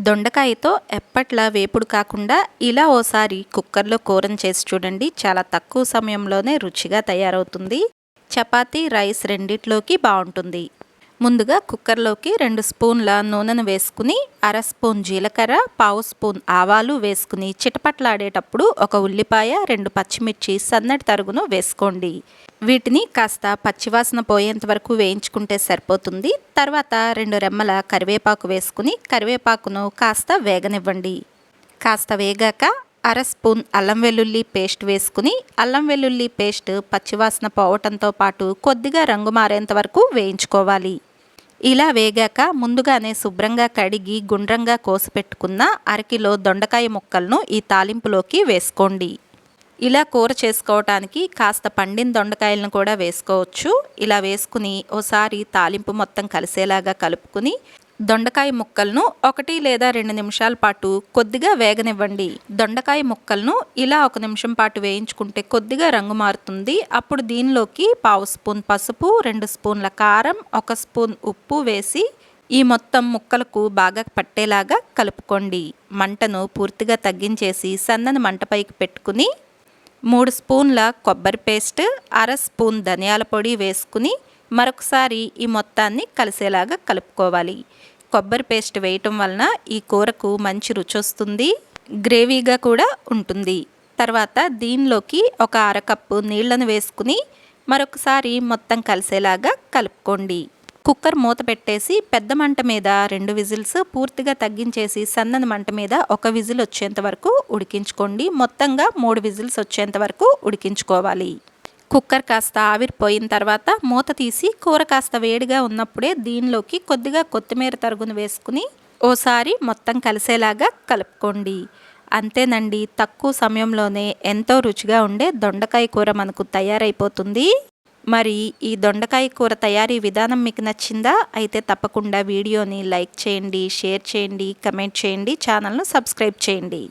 దొండకాయతో ఎప్పట్లా వేపుడు కాకుండా ఇలా ఓసారి కుక్కర్లో కూరను చేసి చూడండి. చాలా తక్కువ సమయంలోనే రుచిగా తయారవుతుంది. చపాతీ, రైస్ రెండిట్లోకి బాగుంటుంది. ముందుగా కుక్కర్లోకి 2 స్పూన్ల నూనెను వేసుకుని, అర స్పూన్ జీలకర్ర, పావు స్పూన్ ఆవాలు వేసుకుని చిటపట్లాడేటప్పుడు ఒక ఉల్లిపాయ, 2 పచ్చిమిర్చి సన్నటి తరుగును వేసుకోండి. వీటిని కాస్త పచ్చివాసన పోయేంత వరకు వేయించుకుంటే సరిపోతుంది. తర్వాత 2 రెమ్మల కరివేపాకు వేసుకుని కరివేపాకును కాస్త వేగనివ్వండి. కాస్త వేగాక అర స్పూన్ అల్లం వెల్లుల్లి పేస్ట్ వేసుకుని అల్లం వెల్లుల్లి పేస్ట్ పచ్చివాసన పోవటంతో పాటు కొద్దిగా రంగు మారేంత వరకు వేయించుకోవాలి. ఇలా వేగాక ముందుగానే శుభ్రంగా కడిగి గుండ్రంగా కోసిపెట్టుకున్న అరకిలో దొండకాయ ముక్కలను ఈ తాలింపులోకి వేసుకోండి. ఇలా కూర చేసుకోవటానికి కాస్త పండిన దొండకాయలను కూడా వేసుకోవచ్చు. ఇలా వేసుకుని ఓసారి తాలింపు మొత్తం కలిసేలాగా కలుపుకుని దొండకాయ ముక్కలను 1 లేదా 2 నిమిషాల పాటు కొద్దిగా వేగనివ్వండి. దొండకాయ ముక్కలను ఇలా 1 నిమిషం పాటు వేయించుకుంటే కొద్దిగా రంగు మారుతుంది. అప్పుడు దీనిలోకి పావు స్పూన్ పసుపు, 2 స్పూన్ల కారం, 1 స్పూన్ ఉప్పు వేసి ఈ మొత్తం ముక్కలకు బాగా పట్టేలాగా కలుపుకోండి. మంటను పూర్తిగా తగ్గించేసి సన్నని మంటపైకి పెట్టుకుని 3 స్పూన్ల కొబ్బరి పేస్ట్, అర స్పూన్ ధనియాల పొడి వేసుకుని మరొకసారి ఈ మొత్తాన్ని కలిసేలాగా కలుపుకోవాలి. కొబ్బరి పేస్ట్ వేయటం వలన ఈ కూరకు మంచి రుచి వస్తుంది, గ్రేవీగా కూడా ఉంటుంది. తర్వాత దీనిలోకి ఒక అరకప్పు నీళ్లను వేసుకుని మరొకసారి మొత్తం కలిసేలాగా కలుపుకోండి. కుక్కర్ మూత పెట్టేసి పెద్ద మంట మీద 2 విజిల్స్, పూర్తిగా తగ్గించేసి సన్నని మంట మీద 1 విజిల్ వచ్చేంత వరకు ఉడికించుకోండి. మొత్తంగా 3 విజిల్స్ వచ్చేంత వరకు ఉడికించుకోవాలి. కుక్కర్ కాస్త ఆవిరిపోయిన తర్వాత మూత తీసి కూర కాస్త వేడిగా ఉన్నప్పుడే దీనిలోకి కొద్దిగా కొత్తిమీర తరుగును వేసుకుని ఓసారి మొత్తం కలిసేలాగా కలుపుకోండి. అంతేనండి, తక్కువ సమయంలోనే ఎంతో రుచిగా ఉండే దొండకాయ కూర మనకు తయారైపోతుంది. మరి ఈ దొండకాయ కూర తయారీ విధానం మీకు నచ్చిందా? అయితే తప్పకుండా వీడియోని లైక్ చేయండి, షేర్ చేయండి, కమెంట్ చేయండి, ఛానల్ను సబ్స్క్రైబ్ చేయండి.